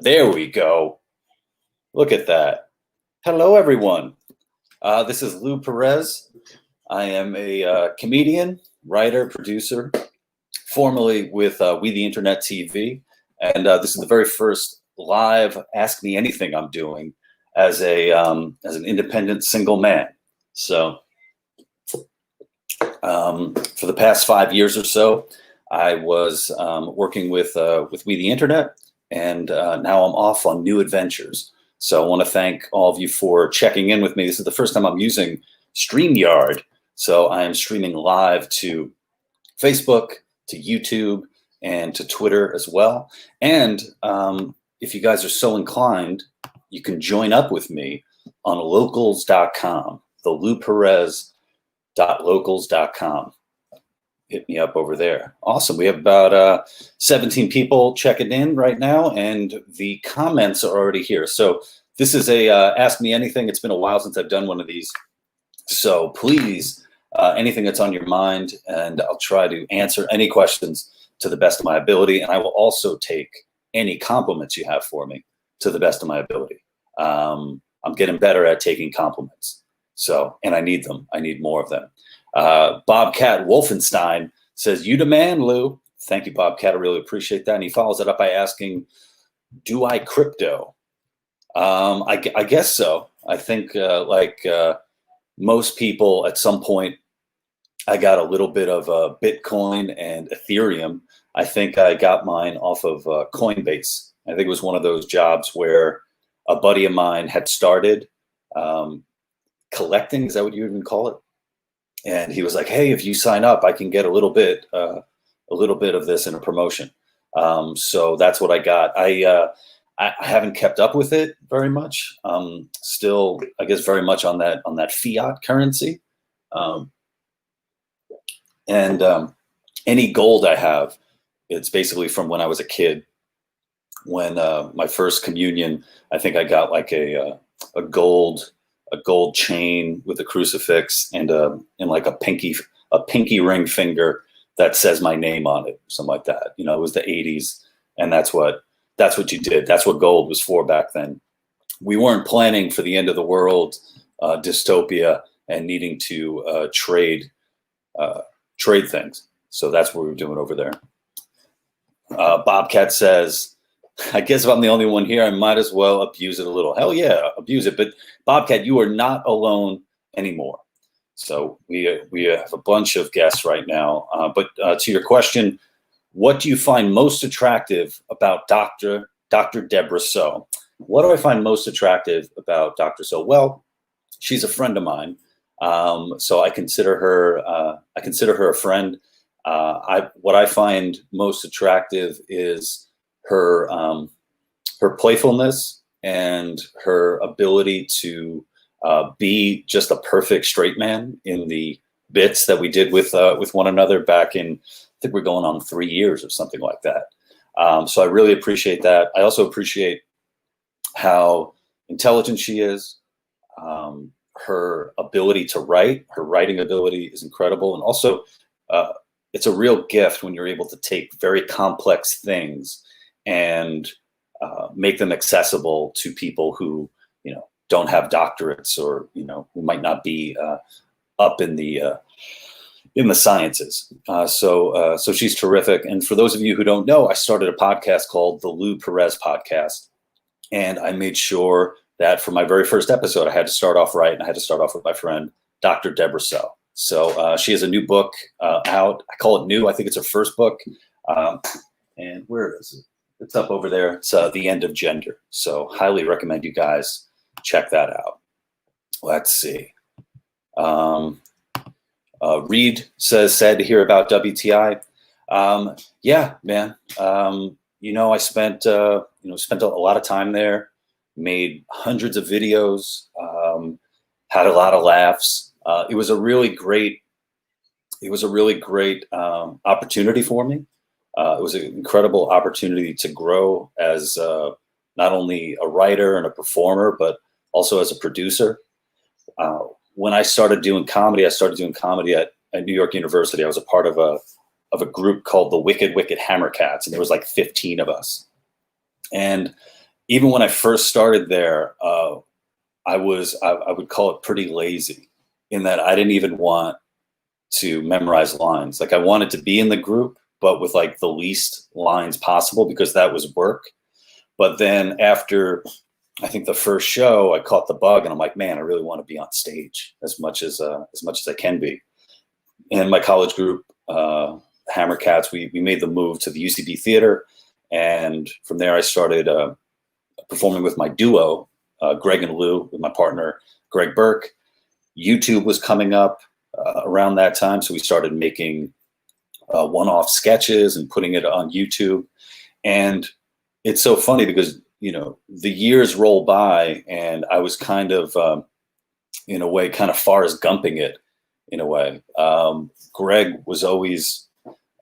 There we go. Look at that. Hello, everyone. This is Lou Perez. I am a comedian, writer, producer, formerly with We the Internet TV. And this is the very first live Ask Me Anything I'm doing as an independent single man. So for the past 5 years or so, I was working with We the Internet, and now I'm off on new adventures. So I want to thank all of you for checking in with me. This is the first time I'm using StreamYard. So I am streaming live to Facebook, to YouTube, and to Twitter as well. And if you guys are so inclined, you can join up with me on locals.com, the louperez.locals.com. Hit me up over there. Awesome. We have about 17 people checking in right now, and the comments are already here. So this is a Ask Me Anything. It's been a while since I've done one of these. So please, anything that's on your mind, and I'll try to answer any questions to the best of my ability. And I will also take any compliments you have for me to the best of my ability. I'm getting better at taking compliments. So, and I need them. I need more of them. Bobcat Wolfenstein says, "You the man, Lou." Thank you, Bobcat. I really appreciate that. And he follows it up by asking, "Do I crypto?" I guess so. I think like most people at some point, I got a little bit of Bitcoin and Ethereum. I think I got mine off of Coinbase. I think it was one of those jobs where a buddy of mine had started collecting. Is that what you even call it? And he was like, "Hey, if you sign up, I can get a little bit of this in a promotion." So that's what I got. I haven't kept up with it very much. Still, I guess, very much on that fiat currency. And any gold I have, it's basically from when I was a kid. When my first communion, I think I got like a gold chain with a crucifix and like a pinky ring finger that says my name on it, something like that. You know, it was the 80s, and that's what you did. That's what gold was for back then. We weren't planning for the end of the world, dystopia, and needing to trade things. So that's what we were doing over there. Bobcat says, "I guess if I'm the only one here, I might as well abuse it a little." Hell yeah, abuse it. But Bobcat, you are not alone anymore. So we have a bunch of guests right now. But to your question, what do you find most attractive about Dr. Deborah So? What do I find most attractive about Dr. So? Well, she's a friend of mine. So I consider her a friend. What I find most attractive is her playfulness and her ability to be just a perfect straight man in the bits that we did with one another back in, I think we're going on 3 years or something like that. So I really appreciate that. I also appreciate how intelligent she is. Her ability to write, her writing ability is incredible. And also it's a real gift when you're able to take very complex things and make them accessible to people who, you know, don't have doctorates, or, you know, who might not be up in the sciences. So she's terrific. And for those of you who don't know, I started a podcast called the Lou Perez Podcast, and I made sure that for my very first episode, I had to start off right, and I had to start off with my friend, Dr. Deborah So. So she has a new book out. I call it new. I think it's her first book. And where is it? It's up over there. It's The End of Gender. So highly recommend you guys check that out. Let's see. Reed says, "Sad to hear about WTI." Yeah, man. You know, I spent a lot of time there, made hundreds of videos, had a lot of laughs. It was a really great opportunity for me. It was an incredible opportunity to grow as not only a writer and a performer, but also as a producer. When I started doing comedy, at New York University. I was a part of a group called the Wicked Hammercats, and there was like 15 of us. And even when I first started there, I would call it pretty lazy, in that I didn't even want to memorize lines. Like, I wanted to be in the group, but with like the least lines possible, because that was work. But then after, I think, the first show, I caught the bug, and I'm like, man, I really want to be on stage as much as I can be. And my college group, Hammer Cats, we made the move to the UCB Theater, and from there I started performing with my duo, Greg and Lou, with my partner Greg Burke. YouTube was coming up around that time, so we started making one-off sketches and putting it on YouTube. And it's so funny because, you know, the years roll by, and I was kind of, in a way, kind of Forrest Gumping it, in a way. Greg was always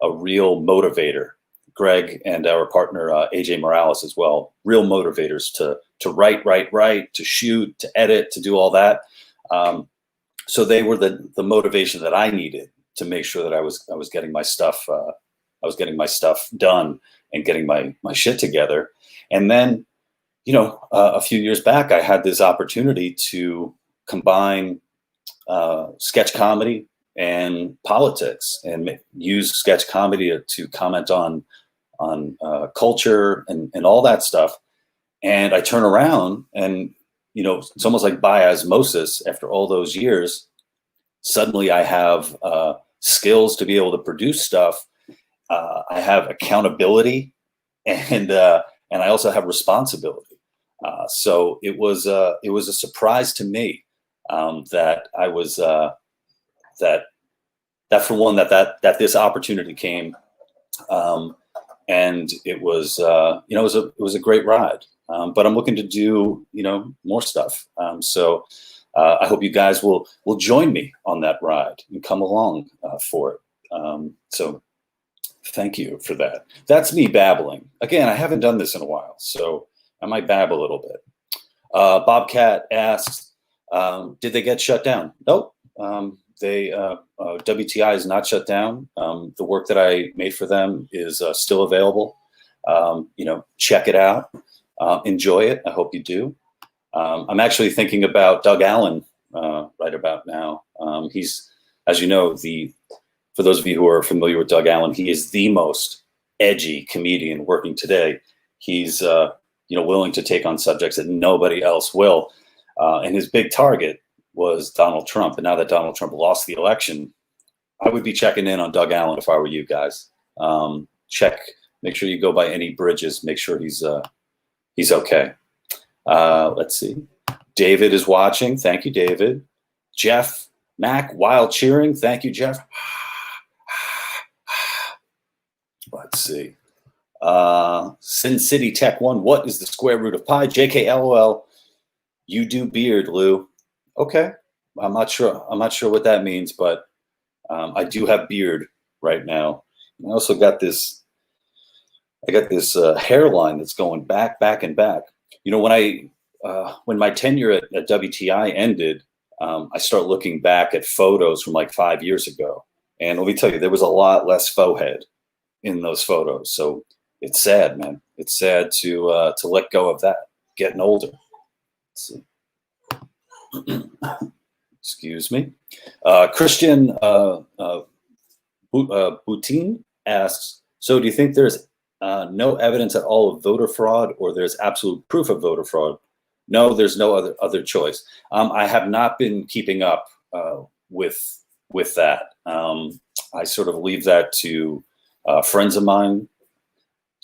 a real motivator. Greg and our partner, AJ Morales, as well, real motivators to write, to shoot, to edit, to do all that. So they were the motivation that I needed to make sure that I was getting my stuff, done and getting my shit together. And then, you know, a few years back, I had this opportunity to combine sketch comedy and politics, and use sketch comedy to comment on culture and all that stuff. And I turn around, and, you know, it's almost like by osmosis, after all those years, suddenly I have skills to be able to produce stuff. I have accountability, and I also have responsibility. So it was a surprise to me that I was that for one, that this opportunity came, and it was you know, it was a great ride. But I'm looking to do, you know, more stuff. So I hope you guys will join me on that ride and come along for it. So thank you for that. That's me babbling. Again, I haven't done this in a while, so I might babble a little bit. Bobcat asks, did they get shut down? Nope. WTI is not shut down. The work that I made for them is still available. You know, check it out. Enjoy it. I hope you do. I'm actually thinking about Doug Allen right about now. He's, as you know, for those of you who are familiar with Doug Allen, he is the most edgy comedian working today. He's you know, willing to take on subjects that nobody else will. And his big target was Donald Trump. And now that Donald Trump lost the election, I would be checking in on Doug Allen if I were you guys. Make sure you go by any bridges. Make sure he's okay. Let's see. David is watching. Thank you, David. Jeff Mack, wild cheering. Thank you, Jeff. Let's see. Sin City Tech 1, what is the square root of pi? JK LOL. You do beard, Lou. Okay. I'm not sure what that means, but I do have beard right now. I also got this hairline that's going back and back. You know, when my tenure at WTI ended, I start looking back at photos from like 5 years ago. And let me tell you, there was a lot less faux head in those photos. So it's sad, man. It's sad to let go of that, getting older. Let's see. Excuse me. Christian Boutin asks, so do you think there's no evidence at all of voter fraud, or there's absolute proof of voter fraud? No, there's no other choice. I have not been keeping up with that. I sort of leave that to friends of mine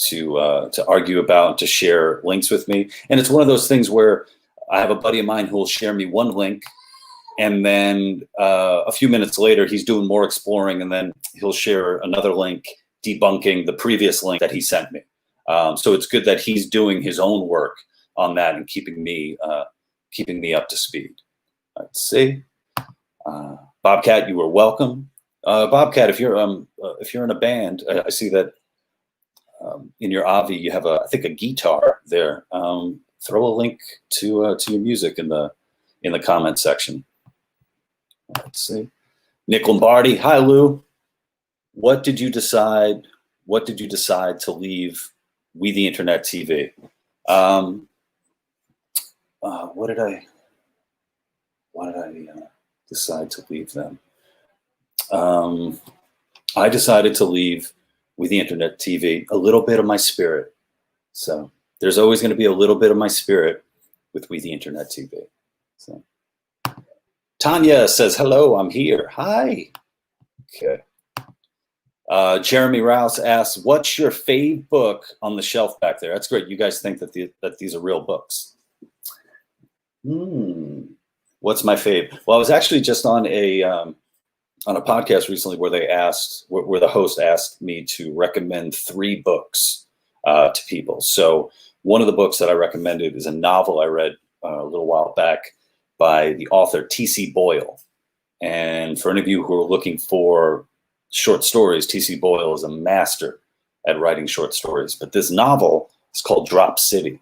to argue about, to share links with me. And it's one of those things where I have a buddy of mine who will share me one link, and then a few minutes later, he's doing more exploring, and then he'll share another link debunking the previous link that he sent me. So it's good that he's doing his own work on that and keeping me up to speed. Let's see. Bobcat, you are welcome. Bobcat, if you're in a band, I see that in your Avi you have I think a guitar there. Throw a link to your music in the comment section. Let's see. Nick Lombardi, hi Lou. What did you decide to leave We the Internet TV? Um, why did I decide to leave them? I decided to leave with the internet TV a little bit of my spirit. So there's always going to be a little bit of my spirit with We the Internet TV. So Tanya says, hello, I'm here. Hi. Okay. Jeremy Rouse asks, what's your fave book on the shelf back there? That's great. You guys think that that these are real books. What's my fave? Well, I was actually just on a podcast recently where where the host asked me to recommend 3 books to people. So one of the books that I recommended is a novel I read a little while back by the author T.C. Boyle. And for any of you who are looking for short stories, T.C. Boyle is a master at writing short stories. But this novel is called Drop City.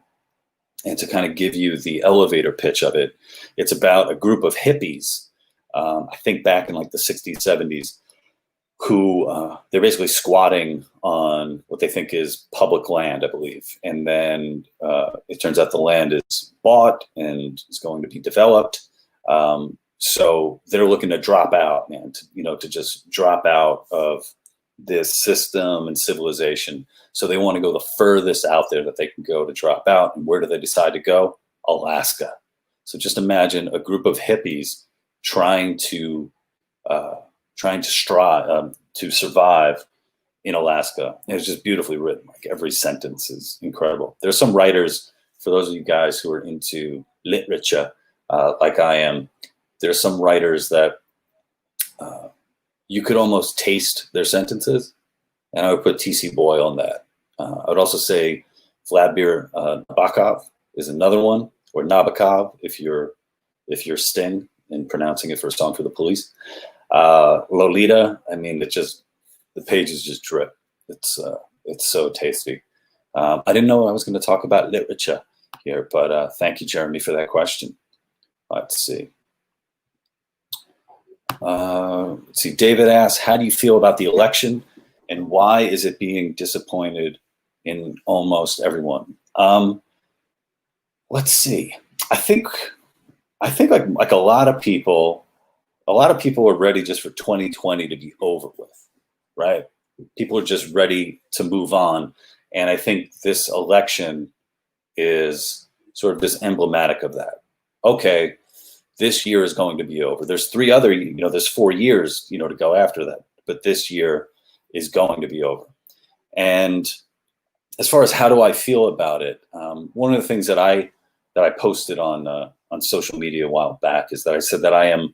And to kind of give you the elevator pitch of it, it's about a group of hippies, I think back in like the 60s, 70s, who they're basically squatting on what they think is public land, I believe. And then it turns out the land is bought and is going to be developed. So they're looking to drop out, man, to just drop out of this system and civilization. So they want to go the furthest out there that they can go to drop out. And where do they decide to go? Alaska. So just imagine a group of hippies trying to survive in Alaska. And it's just beautifully written. Like every sentence is incredible. There's some writers, for those of you guys who are into literature, like I am, there's some writers that you could almost taste their sentences. And I would put T.C. Boyle on that. I would also say Vladimir Nabokov is another one, or Nabokov if you're Sting and pronouncing it for a Song for the Police. Lolita, I mean, the pages just drip. It's so tasty. I didn't know I was going to talk about literature here, but thank you, Jeremy, for that question. Let's see. David asks, how do you feel about the election and why is it being disappointed in almost everyone? Let's see. I think like a lot of people are ready just for 2020 to be over with, right? People are just ready to move on. And I think this election is sort of just emblematic of that. Okay, this year is going to be over. There's 4 years, to go after that. But this year is going to be over. And as far as how do I feel about it, one of the things that I posted on social media a while back is that I said that I am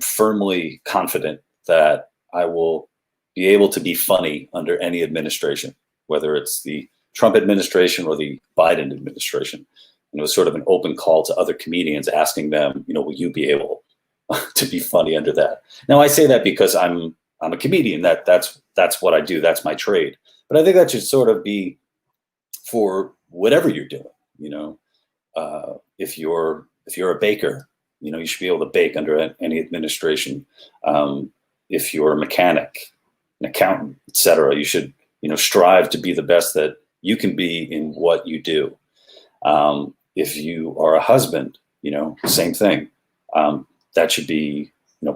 firmly confident that I will be able to be funny under any administration, whether it's the Trump administration or the Biden administration. And it was sort of an open call to other comedians asking them, will you be able to be funny under that? Now, I say that because I'm a comedian. That's what I do. That's my trade. But I think that should sort of be for whatever you're doing. If you're a baker, you should be able to bake under any administration. If you're a mechanic, an accountant, etc., you should strive to be the best that you can be in what you do. If you are a husband, same thing. That should be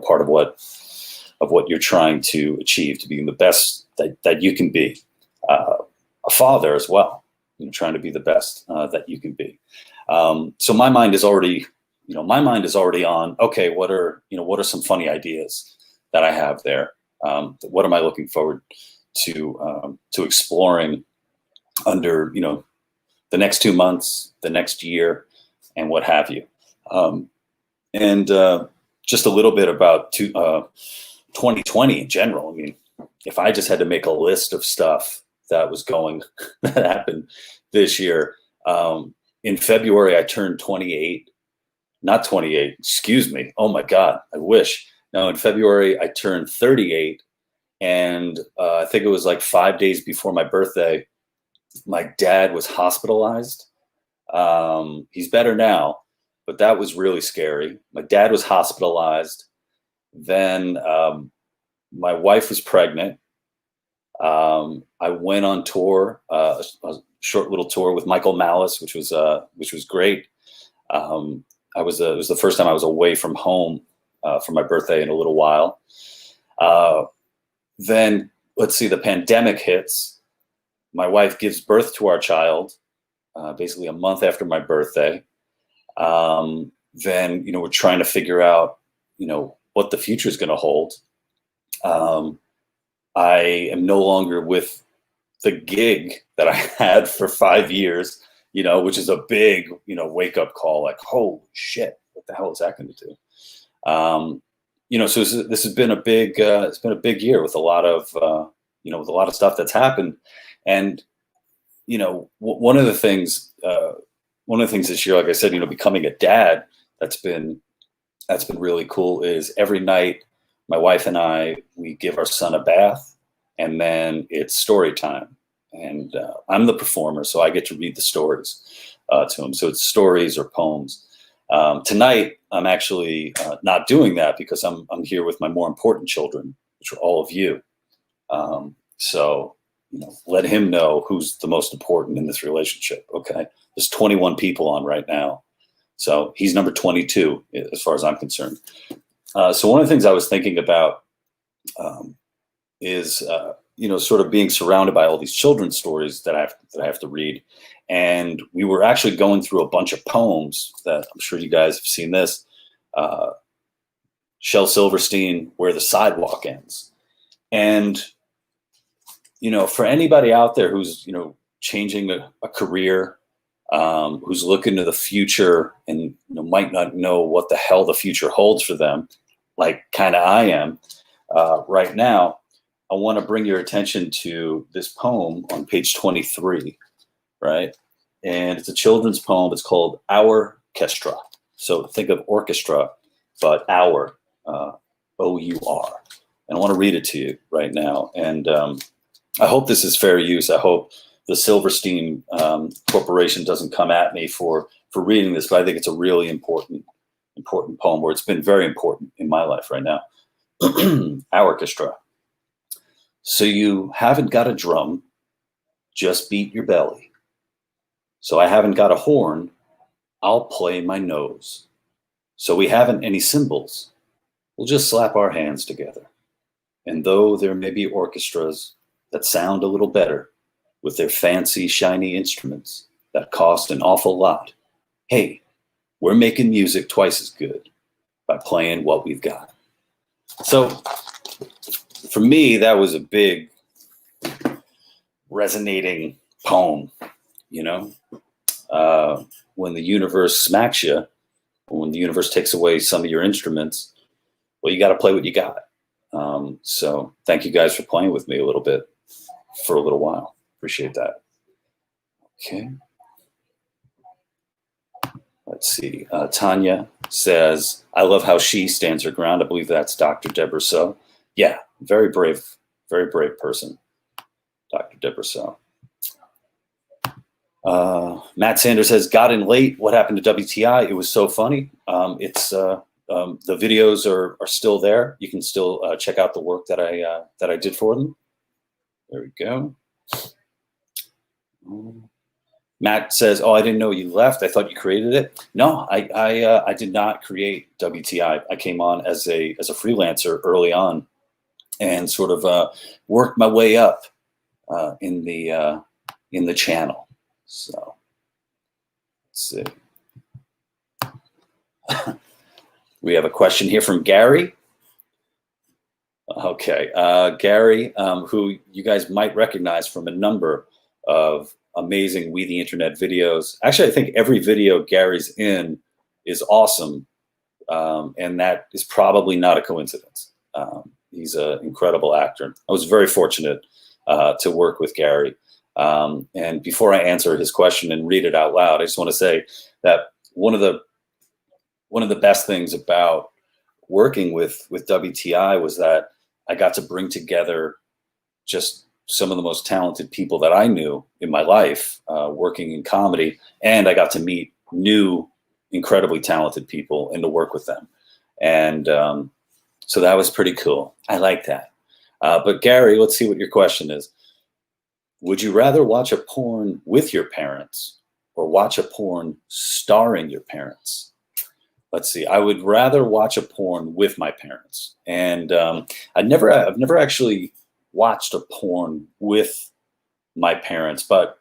part of what you're trying to achieve, to be the best that you can be. A father as well, trying to be the best that you can be. So my mind is already on, okay, what are some funny ideas that I have there? What am I looking forward to exploring under, the next 2 months, the next year, and what have you. And just a little bit about 2020 in general. I mean, if I just had to make a list of stuff that happened this year, in February, I turned 28, not 28, excuse me. Oh my God, I wish. No, in February, I turned 38. And I think it was like 5 days before my birthday, my dad was hospitalized. He's better now, but that was really scary. My dad was hospitalized. Then my wife was pregnant. I went on tour, a short little tour with Michael Malice, which was great. It was the first time I was away from home for my birthday in a little while. Then let's see, the pandemic hits. My wife gives birth to our child basically a month after my birthday. Then, we're trying to figure out, what the future is going to hold. I am no longer with the gig that I had for 5 years, which is a big, wake up call, like, holy shit, what the hell is that going to do? So this has been it's been a big year with a lot of, with a lot of stuff that's happened. And, one of the things this year, like I said, becoming a dad, that's been really cool, is every night my wife and we give our son a bath, and then it's story time. And I'm the performer, so I get to read the stories to him. So it's stories or poems. Tonight, I'm actually not doing that because I'm here with my more important children, which are all of you. So, let him know who's the most important in this relationship. Okay. There's 21 people on right now. So he's number 22 as far as I'm concerned. So one of the things I was thinking about is, sort of being surrounded by all these children's stories that I have to read. And we were actually going through a bunch of poems that I'm sure you guys have seen this. Shel Silverstein, Where the Sidewalk Ends. And, for anybody out there who's, changing a career, who's looking to the future and might not know what the hell the future holds for them, like kind of I am right now, I want to bring your attention to this poem on page 23, right? And it's a children's poem. It's called Orchestra. So think of orchestra, but our, O-U-R. And I want to read it to you right now. And I hope this is fair use. I hope the Silverstein Corporation doesn't come at me for reading this, but I think it's a really important poem, where it's been very important in my life right now. Orchestra. So you haven't got a drum, just beat your belly. So I haven't got a horn, I'll play my nose. So we haven't any cymbals, we'll just slap our hands together. And though there may be orchestras that sound a little better with their fancy, shiny instruments that cost an awful lot, hey, we're making music twice as good by playing what we've got. So for me, that was a big resonating poem, when the universe smacks you, when the universe takes away some of your instruments, well, you got to play what you got. So thank you guys for playing with me a little bit for a little while. Appreciate that. Okay. Let's see. Tanya says, I love how she stands her ground. I believe that's Dr. Deborah So. Yeah, very brave person, Dr. Deborah So. Matt Sanders says, got in late. What happened to WTI? It was so funny. The videos are still there. You can still check out the work that I did for them. There we go. Matt says, oh, I didn't know you left. I thought you created it. No, I did not create WTI. I came on as a freelancer early on and sort of worked my way up in the channel. So let's see. We have a question here from Gary. Okay, Gary, who you guys might recognize from a number of amazing We the Internet videos. Actually, I think every video Gary's in is awesome, and that is probably not a coincidence. He's an incredible actor. I was very fortunate to work with Gary. And before I answer his question and read it out loud, I just want to say that one of the best things about working with WTI was that I got to bring together just some of the most talented people that I knew in my life working in comedy, and I got to meet new, incredibly talented people and to work with them. And so that was pretty cool. I like that. But Gary, let's see what your question is. Would you rather watch a porn with your parents or watch a porn starring your parents? Let's see. I would rather watch a porn with my parents, and I've never actually watched a porn with my parents, but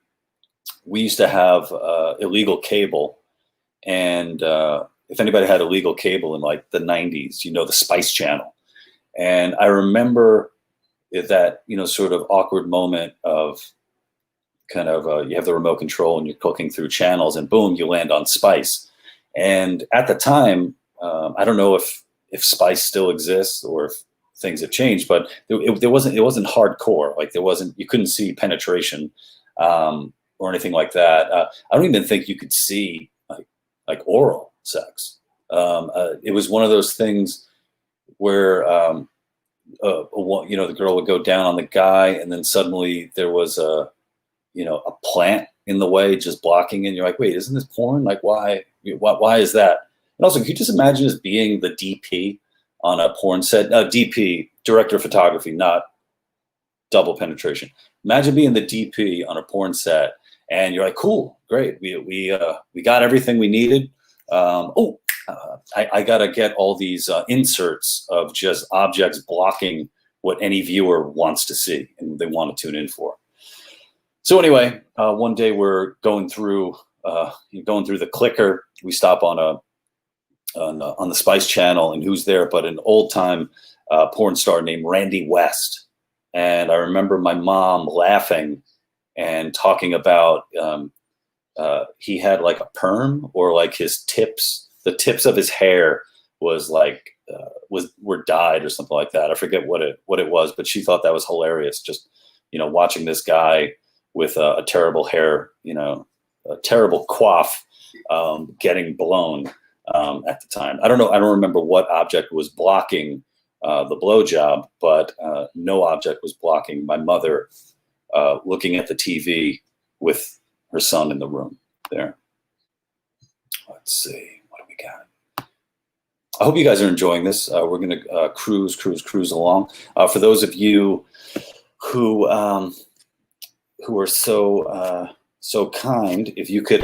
we used to have illegal cable, and if anybody had illegal cable in like the 90s, the Spice Channel, and I remember that sort of awkward moment of kind of you have the remote control and you're clicking through channels, and boom, you land on Spice. And at the time, I don't know if Spice still exists or if things have changed, but it wasn't hardcore. Like you couldn't see penetration or anything like that. I don't even think you could see like oral sex. It was one of those things where the girl would go down on the guy, and then suddenly there was a plant in the way, just blocking, and you're like, wait, isn't this porn? Like, why is that? And also, can you just imagine as being the DP on a porn set? DP, director of photography, not double penetration. Imagine being the DP on a porn set, and you're like, cool, great, we got everything we needed. I gotta get all these inserts of just objects blocking what any viewer wants to see and they want to tune in for. So anyway, one day we're going through the clicker. We stop on the Spice Channel, and who's there but an old time porn star named Randy West. And I remember my mom laughing and talking about he had like a perm, or like the tips of his hair was like were dyed or something like that. I forget what it was, but she thought that was hilarious. Just watching this guy with a terrible hair, a terrible coif, getting blown at the time. I don't remember what object was blocking the blowjob, but no object was blocking my mother looking at the TV with her son in the room there. Let's see, what do we got? I hope you guys are enjoying this. We're going to cruise along. For those of you who are so kind, if you could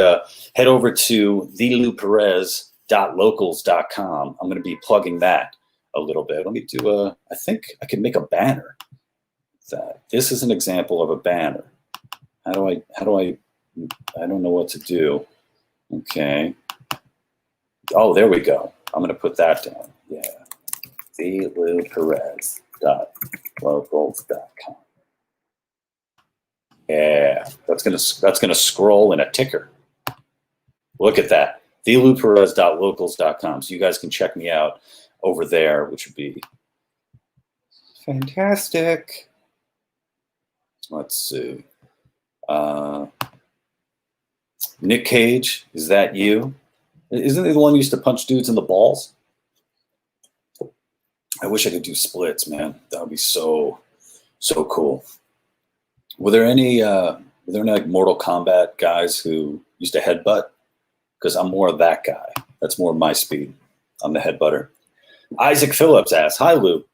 head over to thelouperez.locals.com. I'm going to be plugging that a little bit. Let me do I think I can make a banner. This is an example of a banner. How do I don't know what to do. Okay. Oh, there we go. I'm going to put that down. Yeah. thelouperez.locals.com. Yeah, that's gonna scroll in a ticker. Look at that. thelouperez.locals.com. So you guys can check me out over there, which would be fantastic. Let's see. Nick Cage, is that you? Isn't he the one who used to punch dudes in the balls? I wish I could do splits, man. That would be so cool. Were there any like Mortal Kombat guys who used to headbutt? Because I'm more of that guy. That's more my speed. I'm the headbutter. Isaac Phillips asks, "Hi Lou,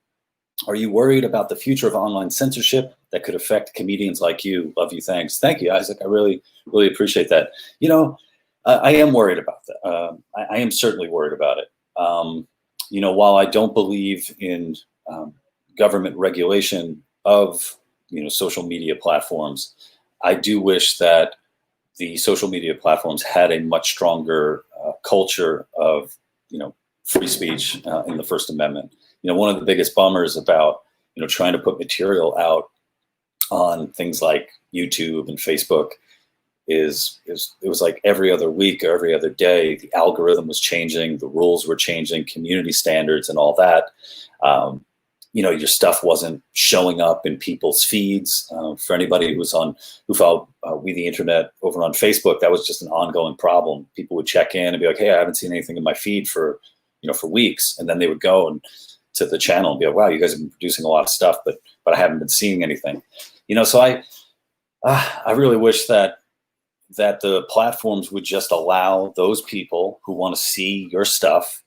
are you worried about the future of online censorship that could affect comedians like you? Love you, thanks." Thank you, Isaac. I really appreciate that. I am worried about that. I am certainly worried about it. While I don't believe in government regulation of social media platforms, I do wish that the social media platforms had a much stronger culture of free speech in the First Amendment. One of the biggest bummers about trying to put material out on things like YouTube and Facebook is it was like every other week or every other day, the algorithm was changing, the rules were changing, community standards and all that. Your stuff wasn't showing up in people's feeds. For anybody who followed We the Internet over on Facebook, that was just an ongoing problem. People would check in and be like, "Hey, I haven't seen anything in my feed for weeks," and then they would go to the channel and be like, "Wow, you guys have been producing a lot of stuff, but I haven't been seeing anything." So I really wish that the platforms would just allow those people who want to see your stuff,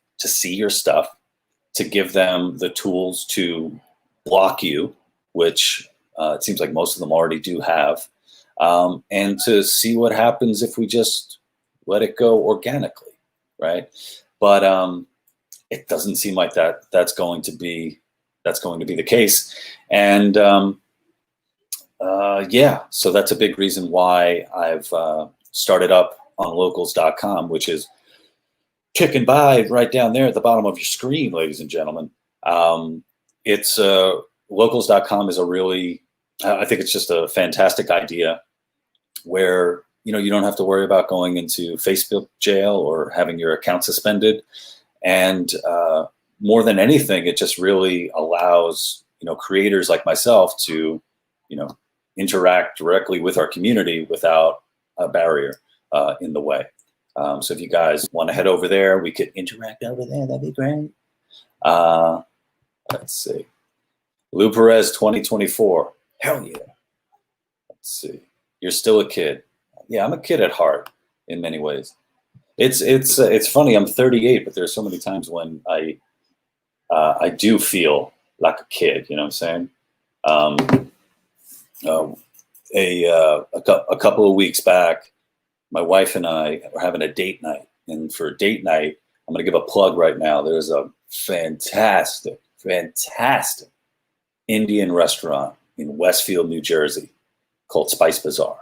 to give them the tools to block you, which it seems like most of them already do have. and to see what happens if we just let it go organically, right? But it doesn't seem like that's going to be the case, and yeah, so that's a big reason why I've started up on locals.com, which is kicking by right down there at the bottom of your screen, ladies and gentlemen. It's locals.com is a really, I think it's just a fantastic idea where, you know, you don't have to worry about going into Facebook jail or having your account suspended. And more than anything, it just really allows, you know, creators like myself to, you know, interact directly with our community without a barrier in the way. So if you guys want to head over there, we could interact over there. That'd be great. Let's see. Lou Perez 2024. Hell yeah. Let's see. You're still a kid. Yeah, I'm a kid at heart in many ways. It's funny. I'm 38, but there's so many times when I do feel like a kid. You know what I'm saying? A couple of weeks back, my wife and I are having a date night, and for date night, I'm going to give a plug right now. There's a fantastic Indian restaurant in Westfield, New Jersey, called Spice Bazaar.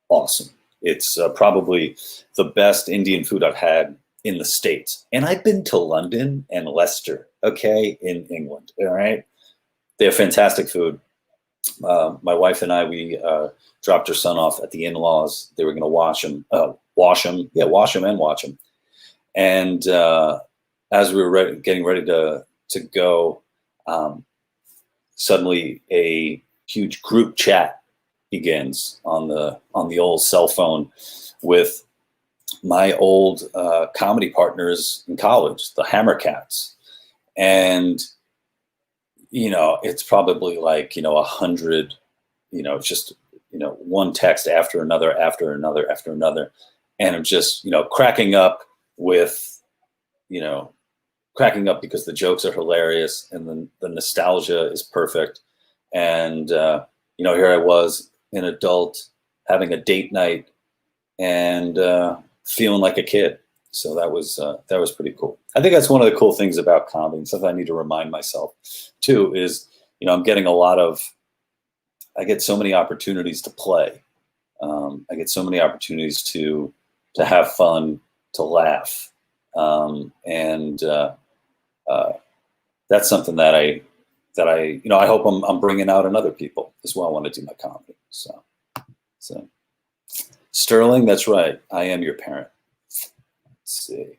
Awesome. It's probably the best Indian food I've had in the States. And I've been to London and Leicester, okay, in England, all right? They have fantastic food. My wife and I, we dropped her son off at the in-laws. They were going to wash him and watch him. And as we were getting ready to go, suddenly a huge group chat begins on the old cell phone with my old comedy partners in college, the Hammercats. And, you know, it's probably like, 100, just, one text after another. And I'm just, cracking up because the jokes are hilarious and then the nostalgia is perfect. And, here I was, an adult, having a date night and feeling like a kid. So that was pretty cool. I think that's one of the cool things about comedy, and something I need to remind myself too, is, I'm getting I get so many opportunities to play. I get so many opportunities to have fun, to laugh. And that's something that I hope I'm bringing out in other people as well when I do my comedy. So Sterling, that's right. I am your parent. Let's see.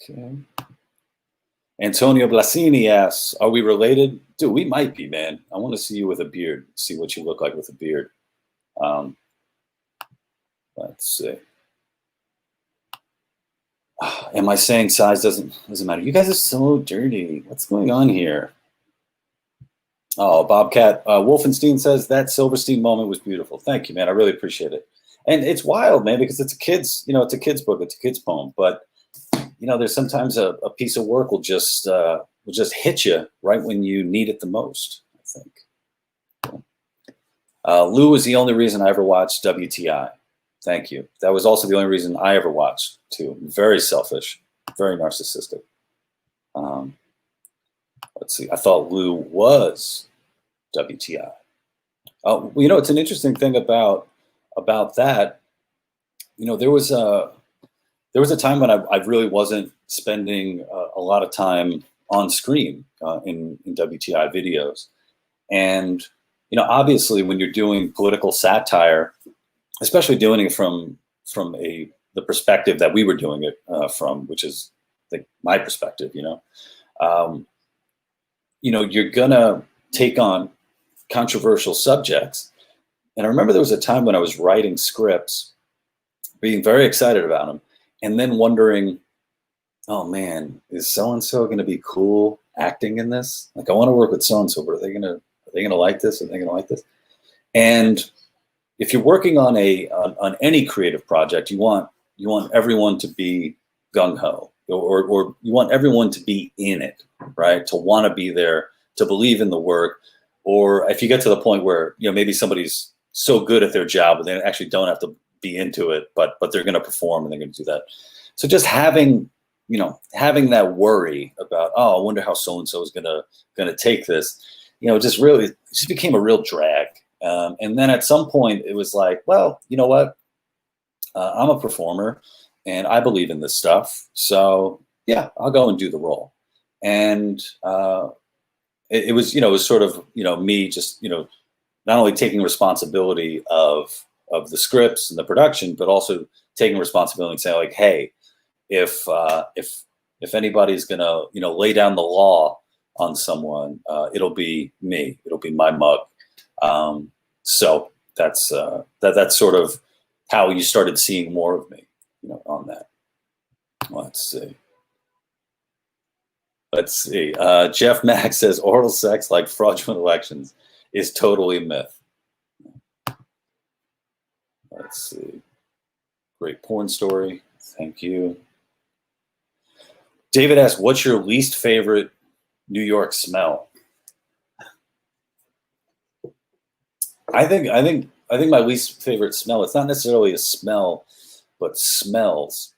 Okay. Antonio Blasini asks, are we related? Dude, we might be, man. I want to see you with a beard, see what you look like with a beard. Let's see. Am I saying size doesn't matter? You guys are so dirty. What's going on here? Oh, Bobcat Wolfenstein says that Silverstein moment was beautiful. Thank you, man. I really appreciate it. And it's wild, man, because it's a kid's book, it's a kid's poem. But there's sometimes a piece of work will just hit you right when you need it the most, I think. Lou was the only reason I ever watched WTI. Thank you. That was also the only reason I ever watched, too. Very selfish, very narcissistic. Let's see. I thought Lou was WTI. It's an interesting thing about that. There was a time when I really wasn't spending a lot of time on screen in WTI videos. And, obviously when you're doing political satire, especially doing it from the perspective that we were doing it from, which is, I think, my perspective, you're gonna take on controversial subjects. And I remember there was a time when I was writing scripts, being very excited about them, and then wondering, oh man, is so-and-so going to be cool acting in this? Like, I want to work with so-and-so, but are they going to like this? Are they going to like this? And if you're working on on any creative project, you want everyone to be gung-ho, or you want everyone to be in it, right? To want to be there, to believe in the work, or if you get to the point where, you know, maybe somebody's so good at their job and they actually don't have to be into it, but they're going to perform and they're going to do that. So just having that worry about, oh, I wonder how so-and-so is going to take this, you know, it just became a real drag. And then at some point it was like, well, you know what? I'm a performer and I believe in this stuff. So yeah, I'll go and do the role. And it was, you know, it was sort of, you know, me just, you know, not only taking responsibility of the scripts and the production, but also taking responsibility and saying like, hey, if anybody's gonna, you know, lay down the law on someone, it'll be me. It'll be my mug. So that's sort of how you started seeing more of me, you know, on that. Let's see. Jeff Max says oral sex, like fraudulent elections, is totally a myth. Let's see. Great porn story. Thank you. David asks, what's your least favorite New York smell? I think my least favorite smell, it's not necessarily a smell, but smells.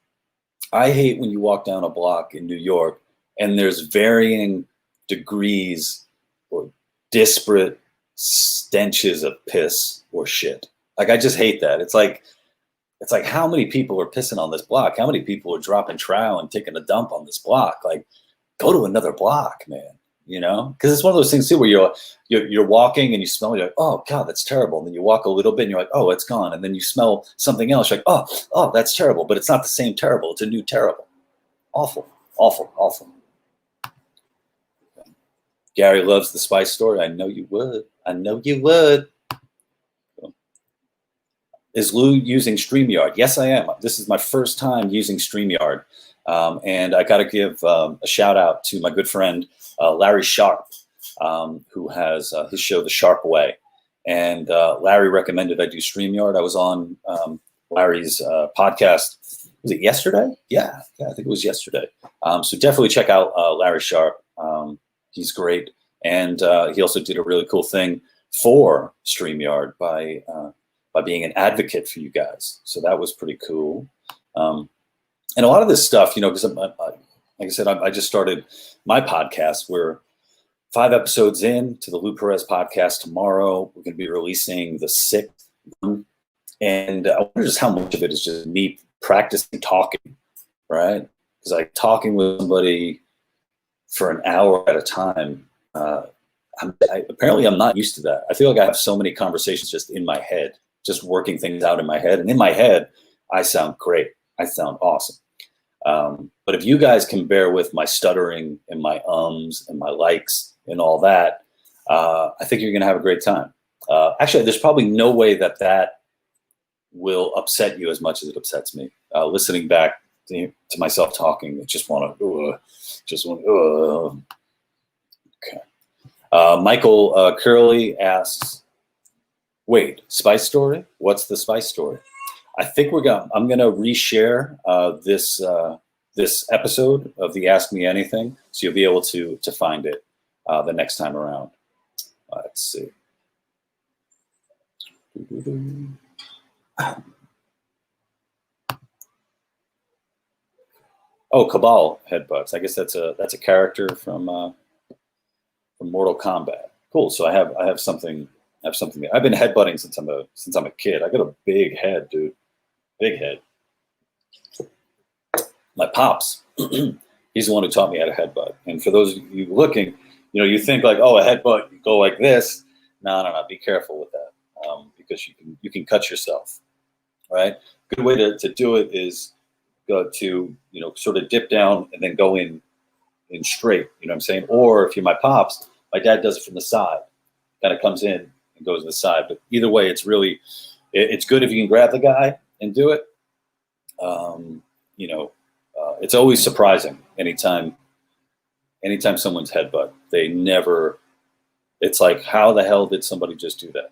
I hate when you walk down a block in New York and there's varying degrees or disparate stenches of piss or shit. Like, I just hate that. It's like how many people are pissing on this block? How many people are dropping trowel and taking a dump on this block? Like, go to another block, man. You know, because it's one of those things too where you're walking and you smell, you're like, oh God, that's terrible. And then you walk a little bit and you're like, oh, it's gone. And then you smell something else, you're like, oh, that's terrible. But it's not the same terrible. It's a new terrible. Awful, awful, awful. Gary loves the spice story. I know you would. I know you would. Is Lou using StreamYard? Yes, I am. This is my first time using StreamYard. And I got to give a shout out to my good friend, Larry Sharpe, who has his show, The Sharpe Way. And Larry recommended I do StreamYard. I was on Larry's podcast. Was it yesterday? Yeah, I think it was yesterday. So definitely check out Larry Sharpe. He's great. And he also did a really cool thing for StreamYard by being an advocate for you guys. So that was pretty cool. And a lot of this stuff, you know, because like I said, I just started my podcast. We're 5 episodes in to the Lou Perez Podcast. Tomorrow, we're going to be releasing the 6th one. And I wonder just how much of it is just me practicing talking, right? Because like talking with somebody for an hour at a time, apparently I'm not used to that. I feel like I have so many conversations just in my head, just working things out in my head. And in my head, I sound great. I sound awesome. But if you guys can bear with my stuttering and my ums and my likes and all that, I think you're going to have a great time. Actually, there's probably no way that will upset you as much as it upsets me. Listening back to myself talking, I just want to, okay. Michael Curley asks, wait, spice story? What's the spice story? I think I'm gonna reshare this episode of the Ask Me Anything, so you'll be able to find it the next time around. Let's see. Oh, Cabal headbutts. I guess that's a character from Mortal Kombat. Cool. So I have something. There. I've been headbutting since I'm a kid. I got a big head, dude. Big head. My pops, he's the one who taught me how to headbutt. And for those of you looking, you know, you think like, oh, a headbutt, you go like this. No. Be careful with that, because you can cut yourself, right? Good way to do it is go to, you know, sort of dip down and then go in straight. You know what I'm saying? Or if you're my pops, my dad does it from the side, kind of comes in and goes to the side. But either way, it's good if you can grab the guy and do it. You know, it's always surprising anytime someone's headbutt. It's like, how the hell did somebody just do that?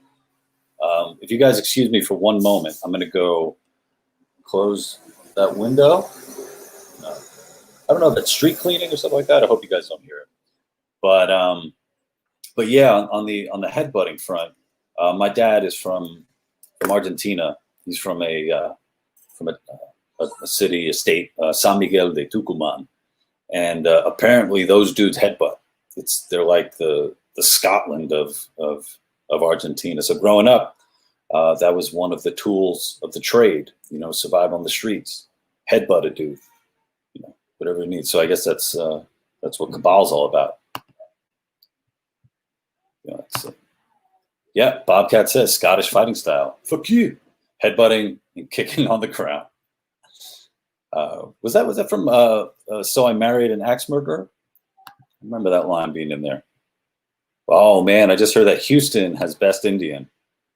If you guys excuse me for one moment, I'm going to go close that window. I don't know if that's street cleaning or something like that. I hope you guys don't hear it. But But yeah, on the headbutting front, my dad is from Argentina. He's from a city, a state, San Miguel de Tucumán, and apparently those dudes headbutt. They're like the Scotland of Argentina. So growing up, that was one of the tools of the trade. Survive on the streets, headbutt a dude, whatever you need. So I guess that's what Cabal's all about. Yeah, Bobcat says Scottish fighting style. Fuck you. Headbutting and kicking on the ground. Was that from So I Married an Axe Murderer? I remember that line being in there. Oh man, I just heard that Houston has best Indian.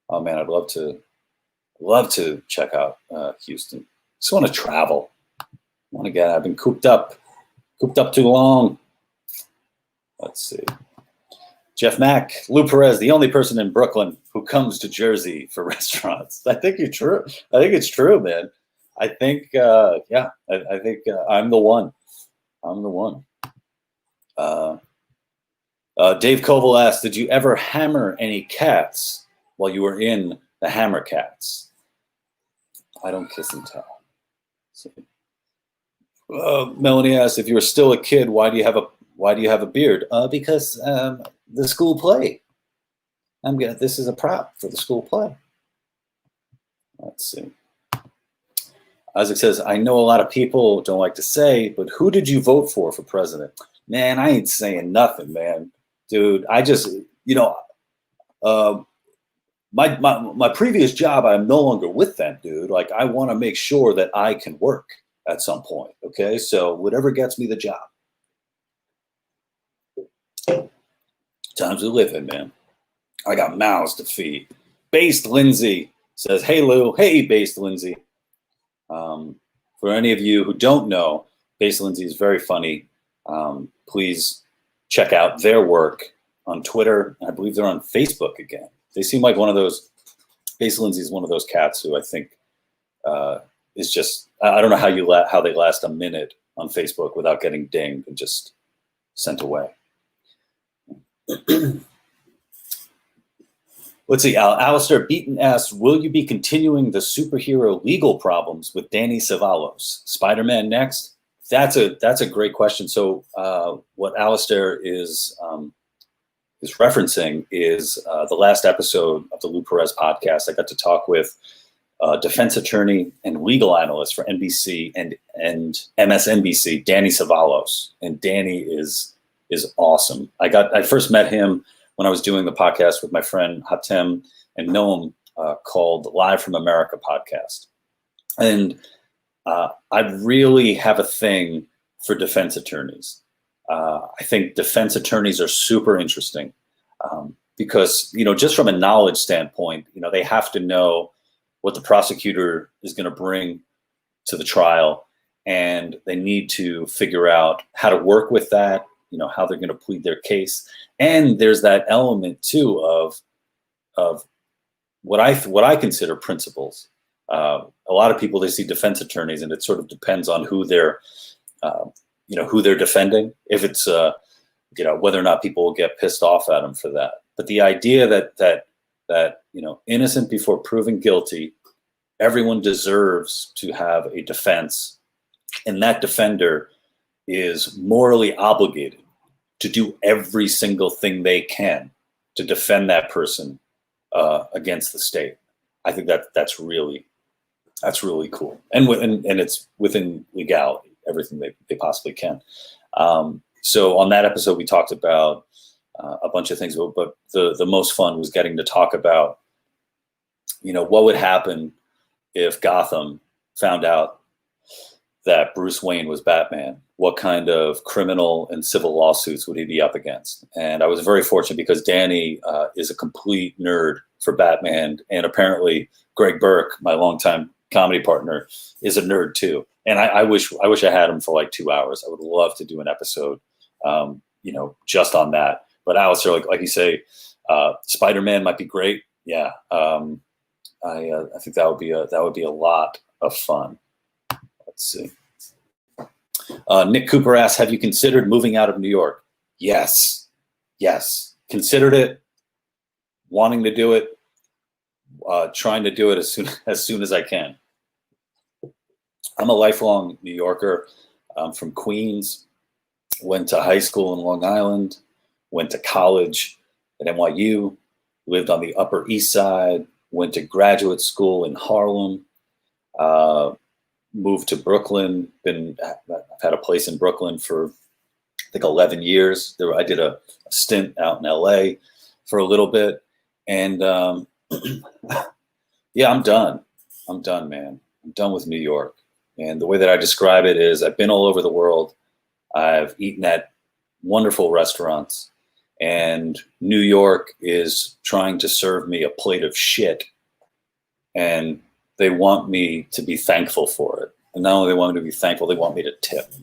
Oh man, I'd love to check out Houston. Just want to travel. I've been cooped up too long. Let's see. Jeff Mack, Lou Perez, the only person in Brooklyn who comes to Jersey for restaurants. I think you're true. I think it's true, man. I think, I think I'm the one. I'm the one. Dave Koval asked, did you ever hammer any cats while you were in the Hammer Cats? I don't kiss and tell. So, Melanie asked, if you were still a kid, why do you have a beard? Because the school play. This is a prop for the school play. Let's see. Isaac says, I know a lot of people don't like to say, but who did you vote for president? Man, I ain't saying nothing, man. Dude, I just, my previous job, I'm no longer with them, dude. Like, I want to make sure that I can work at some point, okay? So whatever gets me the job. Times we live in, man. I got mouths to feed. Based Lindsay says, hey, Lou. Hey, Based Lindsay. For any of you who don't know, Based Lindsay is very funny. Please check out their work on Twitter. I believe they're on Facebook again. They seem like one of those. Based Lindsay is one of those cats who I think is just. I don't know how they last a minute on Facebook without getting dinged and just sent away. Let's see. Alistair Beaton asks, will you be continuing the superhero legal problems with Danny Cevallos? Spider-Man next? That's a great question. So what Alistair is referencing is the last episode of the Lou Perez podcast. I got to talk with defense attorney and legal analyst for NBC and MSNBC, Danny Cevallos. And Danny is awesome. I first met him when I was doing the podcast with my friend Hatem and Noam called Live from America podcast. And I really have a thing for defense attorneys. I think defense attorneys are super interesting because, just from a knowledge standpoint, they have to know what the prosecutor is going to bring to the trial, and they need to figure out how to work with that, how they're going to plead their case. And there's that element too of what I consider principles. A lot of people, they see defense attorneys, and it sort of depends on who they're defending. If it's whether or not people will get pissed off at them for that. But the idea that innocent before proven guilty, everyone deserves to have a defense, and that defender is morally obligated to do every single thing they can to defend that person against the state. I think that's really cool, and it's within legality, everything they possibly can. So on that episode, we talked about a bunch of things, but the most fun was getting to talk about, what would happen if Gotham found out that Bruce Wayne was Batman. What kind of criminal and civil lawsuits would he be up against? And I was very fortunate because Danny is a complete nerd for Batman, and apparently Greg Burke, my longtime comedy partner, is a nerd too. And I wish I had him for like 2 hours. I would love to do an episode, just on that. But Alistair, like you say, Spider-Man might be great. Yeah, I think that would be a lot of fun. Let's see. Nick Cooper asks, have you considered moving out of New York? Yes. considered it, wanting to do it, trying to do it as soon as I can. I'm a lifelong New Yorker. I'm from Queens. Went to high school in Long Island. Went to college at NYU. Lived on the Upper East Side. Went to graduate school in Harlem. Moved to Brooklyn. I've had a place in Brooklyn for I think 11 years. I did a stint out in LA for a little bit, and yeah, I'm done. I'm done, man. I'm done with New York. And the way that I describe it is, I've been all over the world. I've eaten at wonderful restaurants, and New York is trying to serve me a plate of shit, and they want me to be thankful for it. And not only they want me to be thankful, they want me to tip.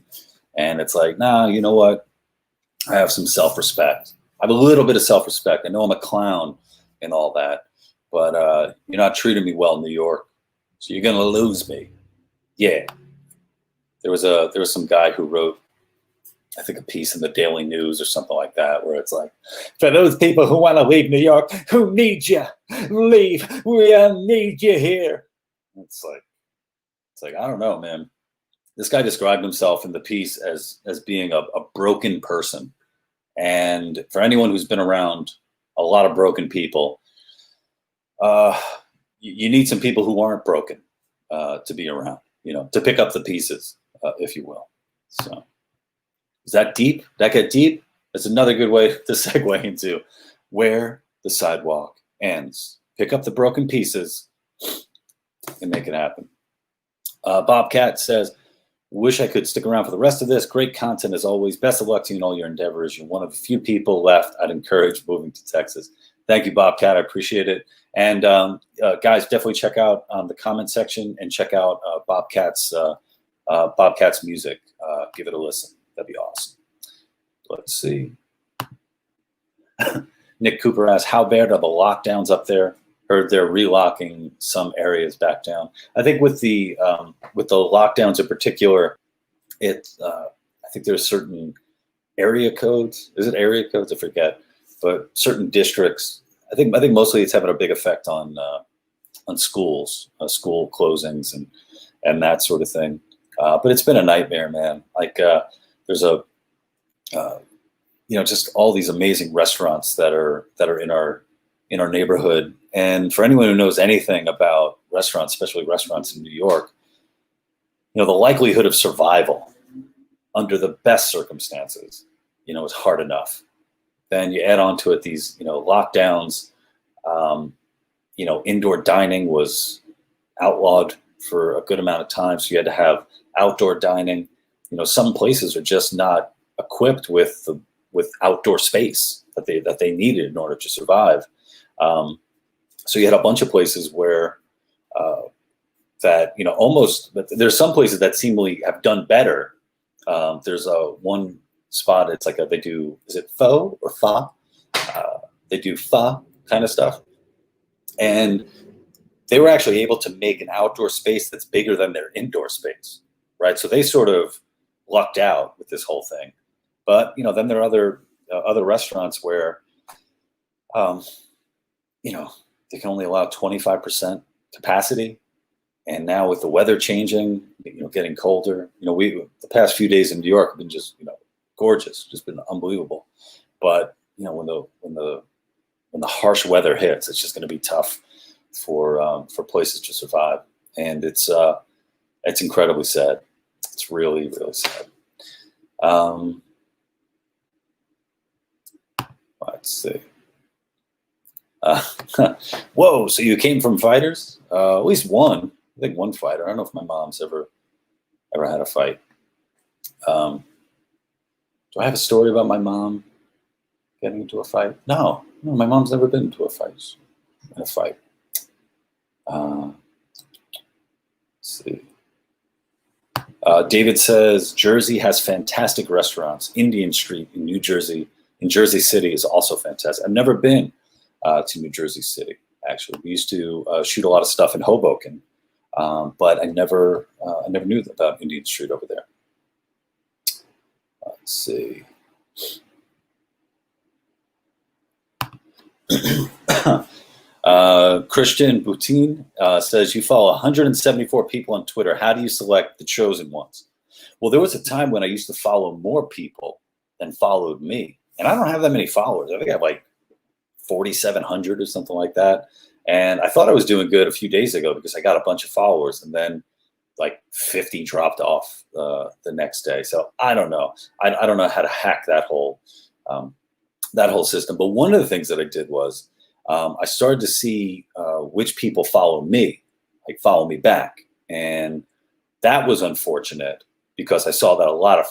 And it's like, nah, you know what? I have some self-respect. I have a little bit of self-respect. I know I'm a clown and all that, but you're not treating me well in New York, so you're gonna lose me. Yeah. There was some guy who wrote, I think, a piece in the Daily News or something like that, where it's like, for those people who want to leave New York, who need you, leave. We need you here. It's like, I don't know, man. This guy described himself in the piece as being a broken person. And for anyone who's been around a lot of broken people, you need some people who aren't broken to be around, to pick up the pieces, if you will. So is that deep? Did that get deep? That's another good way to segue into where the sidewalk ends. Pick up the broken pieces and make it happen. Bobcat says, wish I could stick around for the rest of this. Great content as always. Best of luck to you in all your endeavors. You're one of the few people left I'd encourage moving to Texas. Thank you, Bobcat. I appreciate it. And guys, definitely check out the comment section and check out Bobcat's music. Give it a listen. That'd be awesome. Let's see. Nick Cooper asks, how bad are the lockdowns up there? Heard they're relocking some areas back down. I think with the lockdowns in particular, I think there's certain area codes. Is it area codes? I forget. But certain districts, I think mostly it's having a big effect on schools, school closings and that sort of thing. But it's been a nightmare, man. Like there's just all these amazing restaurants that are in our neighborhood. And for anyone who knows anything about restaurants, especially restaurants in New York, the likelihood of survival under the best circumstances, is hard enough. Then you add on to it these, lockdowns. Indoor dining was outlawed for a good amount of time, so you had to have outdoor dining. Some places are just not equipped with outdoor space that they needed in order to survive. So you had a bunch of places where there's some places that seemingly have done better. There's one spot, it's like they do, is it pho or fa? They do pho kind of stuff. And they were actually able to make an outdoor space that's bigger than their indoor space, right? So they sort of lucked out with this whole thing. But, then there are other restaurants where, they can only allow 25% capacity. And now with the weather changing, getting colder, the past few days in New York have been just, gorgeous, just been unbelievable. But, when the harsh weather hits, it's just going to be tough for places to survive. And it's incredibly sad. It's really, really sad. Let's see. Whoa, so you came from fighters? At least one. I think one fighter. I don't know if my mom's ever had a fight. Do I have a story about my mom getting into a fight? No, my mom's never been into a fight. Let's see. David says, Jersey has fantastic restaurants. Indian Street in New Jersey, in Jersey City, is also fantastic. I've never been to New Jersey City, actually. We used to shoot a lot of stuff in Hoboken, but I never knew about Indian Street over there. Let's see. Christian Boutin says, you follow 174 people on Twitter. How do you select the chosen ones? Well, there was a time when I used to follow more people than followed me. And I don't have that many followers. I think I have like 4,700 or something like that. And I thought I was doing good a few days ago because I got a bunch of followers, and then like 50 dropped off the next day. So I don't know. I don't know how to hack that whole system. But one of the things that I did was I started to see which people follow me, like follow me back. And that was unfortunate because I saw that a lot of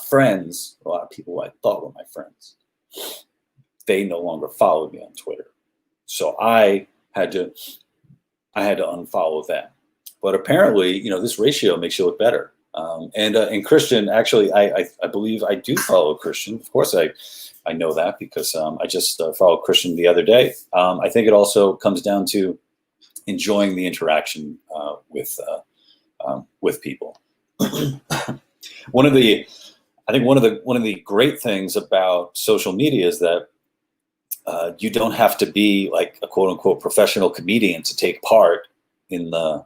people I thought were my friends, they no longer followed me on Twitter. So I had to unfollow them. But apparently, this ratio makes you look better. And Christian, actually, I believe I do follow Christian. Of course, I know that because I just followed Christian the other day. I think it also comes down to enjoying the interaction with people. One of the great things about social media is that you don't have to be like a quote unquote professional comedian to take part in the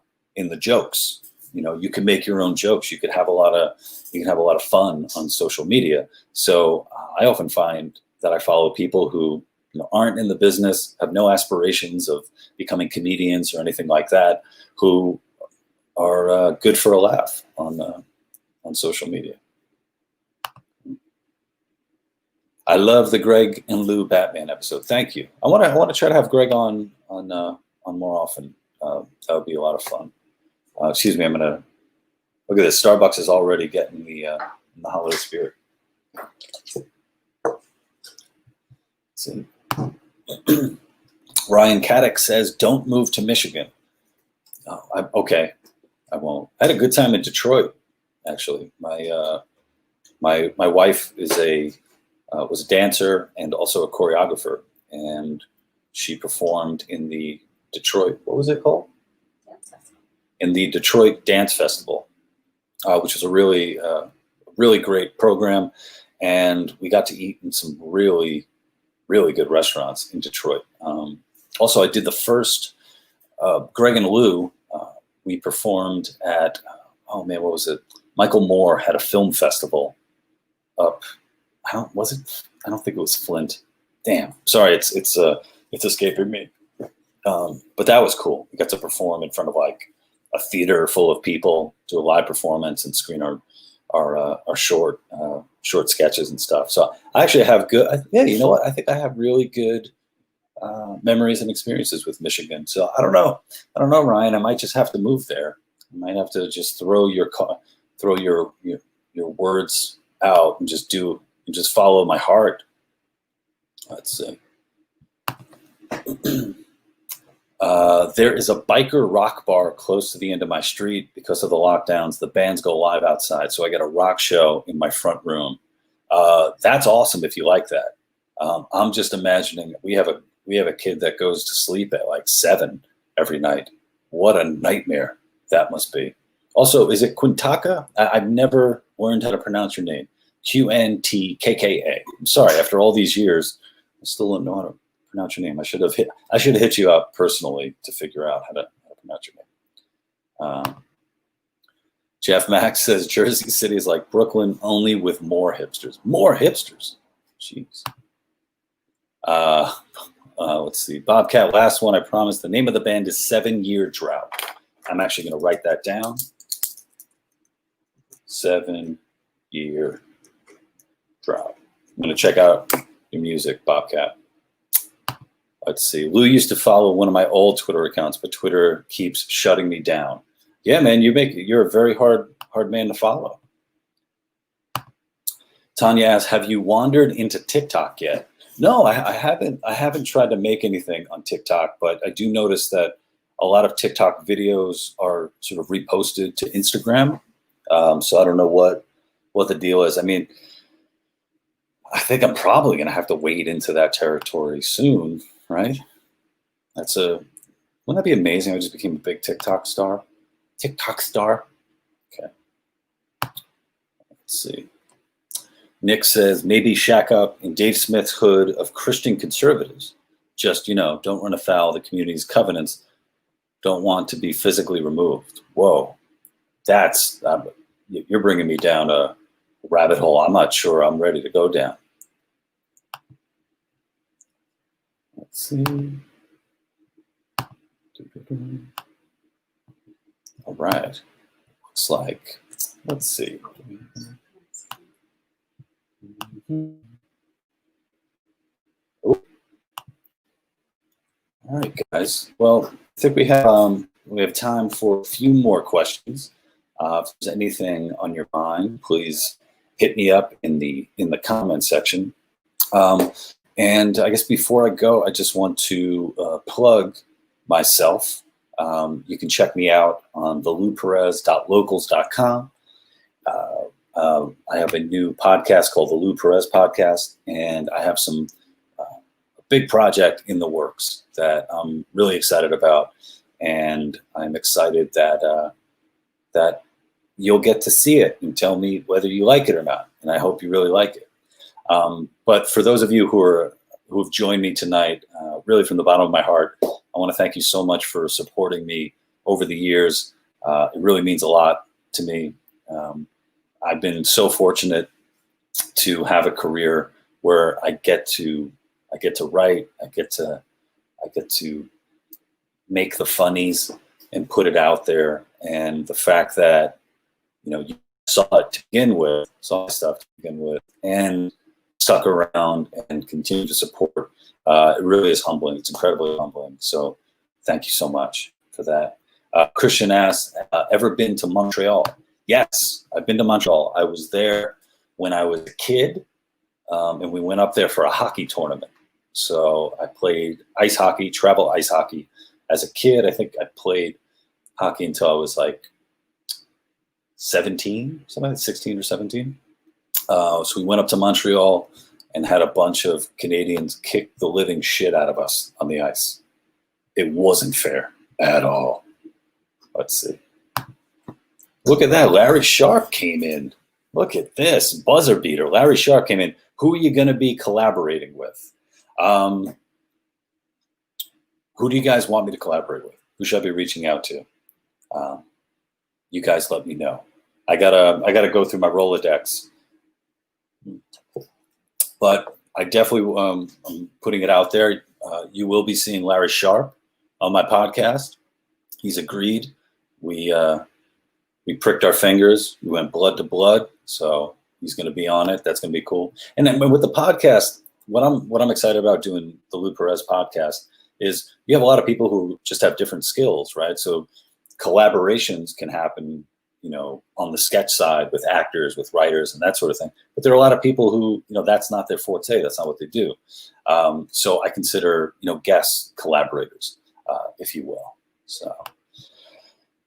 jokes. You can make your own jokes. You can have a lot of fun on social media. So I often find that I follow people who aren't in the business, have no aspirations of becoming comedians or anything like that, who are good for a laugh on social media. I love the Greg and Lou Batman episode. Thank you. I want to try to have Greg on more often. That would be a lot of fun. Excuse me. I'm gonna look at this. Starbucks is already getting the holiday spirit. Let's see. Ryan Caddick says, "Don't move to Michigan." Okay, I won't. I had a good time in Detroit. Actually, my wife is was a dancer and also a choreographer, and she performed in the Detroit. What was it called? In the Detroit Dance Festival, which was a really great program, and we got to eat in some really, really good restaurants in Detroit. Also, I did the first Greg and Lou. We performed at what was it? Michael Moore had a film festival up. I don't think it was Flint. Damn, sorry, it's escaping me. But that was cool. We got to perform in front of like a theater full of people, do a live performance, and screen our short sketches and stuff. So I actually have good. You know what? I think I have really good memories and experiences with Michigan. So I don't know, Ryan. I might just have to move there. I might have to just throw your words out and just follow my heart. Let's see. There is a biker rock bar close to the end of my street. Because of the lockdowns, the bands go live outside, so I got a rock show in my front room. That's awesome if you like that. I'm just imagining we have a kid that goes to sleep at like 7 every night. What a nightmare that must be. Also, is it Quintaka? I've never learned how to pronounce your name. Quntkka. I'm sorry. After all these years, I still don't know how to pronounce your name. I should have hit you up personally to figure out how to pronounce your name. Jeff Max says Jersey City is like Brooklyn, only with more hipsters. More hipsters. Jeez. Let's see. Bobcat, last one, I promise. The name of the band is 7 Year Drought. I'm actually going to write that down. 7 Year Drought. I'm going to check out your music, Bobcat. Let's see. Lou used to follow one of my old Twitter accounts, but Twitter keeps shutting me down. Yeah, man, you're a very hard man to follow. Tanya asks, have you wandered into TikTok yet? No, I haven't. I haven't tried to make anything on TikTok, but I do notice that a lot of TikTok videos are sort of reposted to Instagram. So I don't know what the deal is. I mean, I think I'm probably going to have to wade into that territory soon, right? Wouldn't that be amazing? I just became a big TikTok star. Okay. Let's see. Nick says, maybe shack up in Dave Smith's hood of Christian conservatives. just, don't run afoul of the community's covenants, don't want to be physically removed. Whoa, that's, you're bringing me down a rabbit hole I'm not sure I'm ready to go down. Let's see. All right. Looks like, let's see. All right, guys. Well, I think we have time for a few more questions. If there's anything on your mind, please hit me up in the comment section. And I guess before I go, I just want to plug myself. You can check me out on the louperez.locals.com. I have a new podcast called the Lou Perez Podcast, and I have some big project in the works that I'm really excited about, and I'm excited that that you'll get to see it and tell me whether you like it or not, and I hope you really like it. But for those of you who've joined me tonight, really from the bottom of my heart, I want to thank you so much for supporting me over the years. It really means a lot to me. I've been so fortunate to have a career where I get to write, I get to make the funnies and put it out there. And the fact that, you saw it to begin with, saw my stuff to begin with, and stuck around and continue to support, it really is humbling. It's incredibly humbling. So thank you so much for that. Christian asked, ever been to Montreal? Yes, I've been to Montreal. I was there when I was a kid, and we went up there for a hockey tournament. So I played ice hockey, travel ice hockey. As a kid, I think I played hockey until I was like 17, something like 16 or 17. So we went up to Montreal and had a bunch of Canadians kick the living shit out of us on the ice. It wasn't fair at all. Let's see. Look at that. Larry Sharpe came in. Look at this. Buzzer beater. Larry Sharpe came in. Who are you going to be collaborating with? Who do you guys want me to collaborate with? Who should I be reaching out to? You guys let me know. I gotta go through my Rolodex. But I definitely, I'm putting it out there. You will be seeing Larry Sharpe on my podcast. He's agreed. We pricked our fingers. We went blood to blood. So he's going to be on it. That's going to be cool. And then with the podcast, what I'm excited about doing the Lou Perez podcast is you have a lot of people who just have different skills, right? So collaborations can happen, on the sketch side with actors, with writers, and that sort of thing. But there are a lot of people who, that's not their forte. That's not what they do. So I consider, guest collaborators, if you will. So,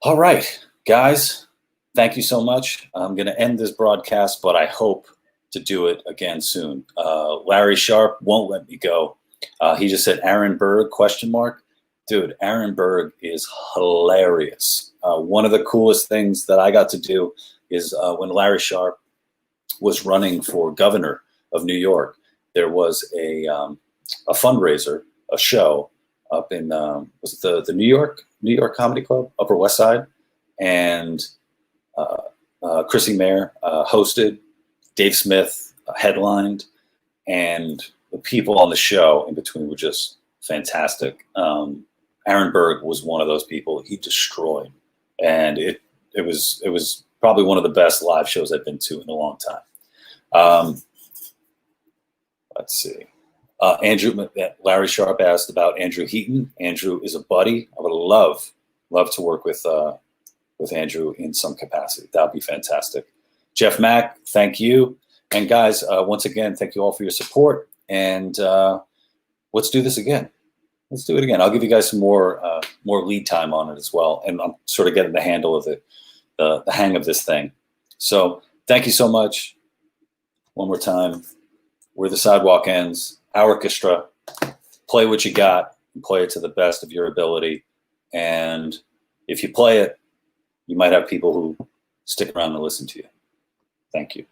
all right, guys, thank you so much. I'm going to end this broadcast, but I hope to do it again soon. Larry Sharpe won't let me go. He just said Aaron Berg, ? Dude, Aaron Berg is hilarious. One of the coolest things that I got to do is when Larry Sharpe was running for governor of New York, there was a fundraiser, a show up in was it the New York Comedy Club, Upper West Side, and Chrissy Mayer hosted, Dave Smith headlined, and the people on the show in between were just fantastic. Aaron Berg was one of those people. He destroyed, and it was probably one of the best live shows I've been to in a long time. Let's see. Larry Sharpe asked about Andrew Heaton. Andrew is a buddy. I would love to work with Andrew in some capacity. That would be fantastic. Jeff Mack, thank you. And guys, once again, thank you all for your support. And let's do this again. Let's do it again. I'll give you guys some more lead time on it as well. And I'm sort of getting the handle of it, the hang of this thing. So thank you so much. One more time. Where the sidewalk ends, our orchestra. Play what you got and play it to the best of your ability. And if you play it, you might have people who stick around and listen to you. Thank you.